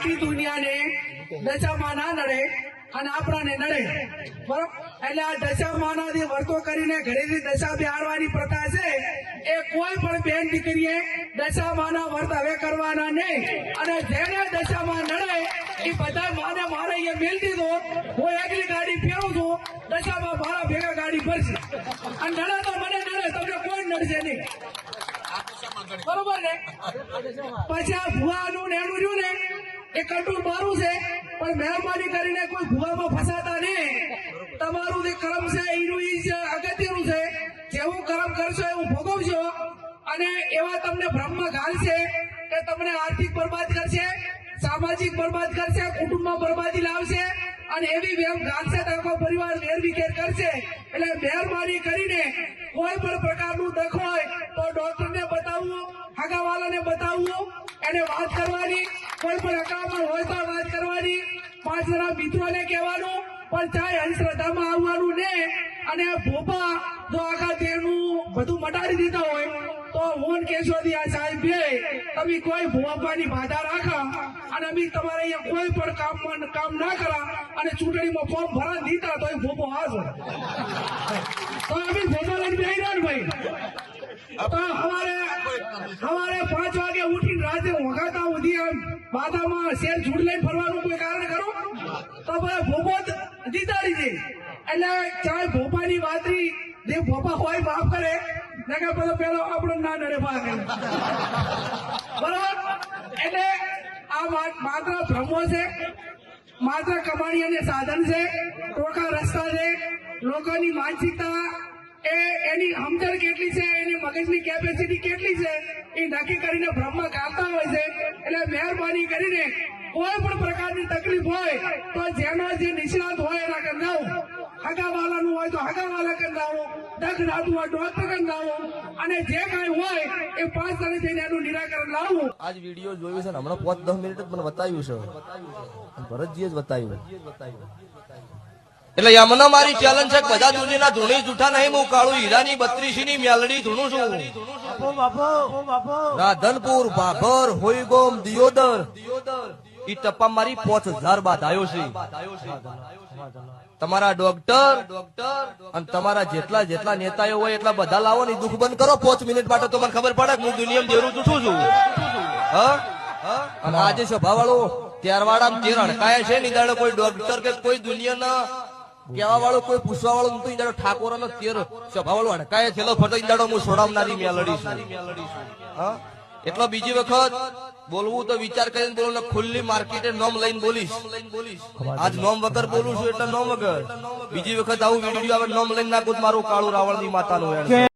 આખી દુનિયાને દશામાં ના નડે અને આપણાને નડે બરોબર એટલે આ દશામાનાથી વર્તો કરીને ઘરેથી દશા બિહારવાની પ્રથા છે એ કોઈ પણ બેન દીકરીએ દશામાના વર્ત હવે કરવાના નહીં અને જેને દશામાં નડે એ બધા માને મારે અહીંયા મેલ દીધો હું એકલી ગાડી ફેરું છું દશામાં મારા ભેગા ગાડી ભરશે અને નડે તો મને નડે તમને કોઈ નડશે નહીં બરોબર ને પછી આ ભુવાનું ને એનું રહ્યું ને એ કંટ્રોલ મારું છે પણ મહેરબાની કરીને કોઈ ભુવામાં ફસાતા નહીં તમારું જે કર્મ છે એનું ઈ જ અગત્યનું છે જેવું કર્મ કરશો એવું ભોગવશો અને એવા તમને બ્રહ્મ ઘાલશે કે તમને આર્થિક બરબાદ કરશે સામાજિક બરબાદ કરશે કુટુંબમાં બરબાદી લાવશે અને એવી વેમ ઘાલશે તો આખો પરિવાર વેરવિખેર કરશે એટલે મહેરબાની કરીને કોઈ પણ પ્રકારનું દખ હોય તો ડોક્ટરને બતાવવું હગાવાલાને બતાવવું એને વાત કરવાની કોઈ પણ અકામણ હોય તો વાત કરવાની 5 જણા મિત્રોને કહેવાનું પણ ચાહે અંધશ્રદ્ધામાં આવવાનું ને અને ભોપા જો આખા દેહનું બધું મટાડી દીધા હોય તો હું કેશોદી આ સાહેબ બે તમે કોઈ ભોપાની બાધા રાખા અને અમે તમારે અહીંયા કોઈ પણ કામ ના કરા અને ચૂંટણીમાં ફોર્મ ભરા દીધા તો ભોપો હાજો તો અમે ભોપા લઈને બેહી રહ્યા ને ભાઈ તો સવારે 5 વાગે ઉઠીને રાતે વગાતા સુધી બાધામાં શેર છૂટ લઈને ફરવાનું કોઈ કારણ કરો તો બધા ભોપો જીતાડી દે એટલે ચાહે ભોપાની વાતરી જે ભોપા હોય માફ કરે નકર પેલો આપણો ના નડે ભાગ બરોબર એટલે આ માત્ર ભ્રમો છે માત્ર કમાણી અને સાધન છે ટોકા રસ્તા છે લોકોની માનસિકતા એની સમજણ કેટલી છે એની મગજની કેપેસિટી કેટલી છે એ નક્કી કરીને બ્રહ્મ ગાતા હોય છે એટલે મહેરબાની કરીને કોઈ પણ પ્રકારની તકલીફ હોય તો જેનો જે નિષ્ણાત હોય એના કંદાવું હગાવાલાનું હોય તો હગાવાલા કંદાવું દખ રાતું હોય ડોક્ટર કંદાવું અને જે કાંઈ હોય એ 5 જણે થઈને એનું નિરાકરણ લાવવું. આજ વિડીયો જોયું છે ને હમણાં 5-10 મિનિટ જ મને બતાવ્યું છે ભરતજીએ જ બતાવ્યું એટલે યમનો મારી ચેલેન્જ છે બધા દુનિયાના ધૂણી જૂઠા નહીં હું કાળું હીરાની 32 ની મેલડી ધૂણું છું રાધનપુર ભાભર હોઈગોમ દિયોદર ઈ ટપ્પા મારી 5000 બાધાયો છે તમારા ડોક્ટર અને તમારા જેટલા નેતાઓ હોય એટલા બધા લાવો ને દુઃખ બંધ કરો 5 મિનિટ માટે તો મને ખબર પડે હું દુનિયામાં દેરું જૂઠું છું અને આજે સભા વાળો ત્યારવાડા તેર અડકાયા છે ની દાડો કોઈ ડોક્ટર કે કોઈ દુનિયાના કેવા વાળો કોઈ પૂછવા વાળો તો ઈંદાડો ઠાકોર નો તેર સભા વાળો અડકાય છેલ્લો ફરતો ઈંદાડો હું છોડાવનારી મેલડી છું એટલો બીજી વખત બોલવું તો વિચાર કરીને બોલો ખુલ્લી માર્કેટે નોમ લઈને બોલીશ આજ નોમ વગર બોલું છું એટલે નોમ વગર બીજી વખત આવું વિડીયો આવે નોમ લઈને નાખું મારું કાળું રાવણ ની માતાનું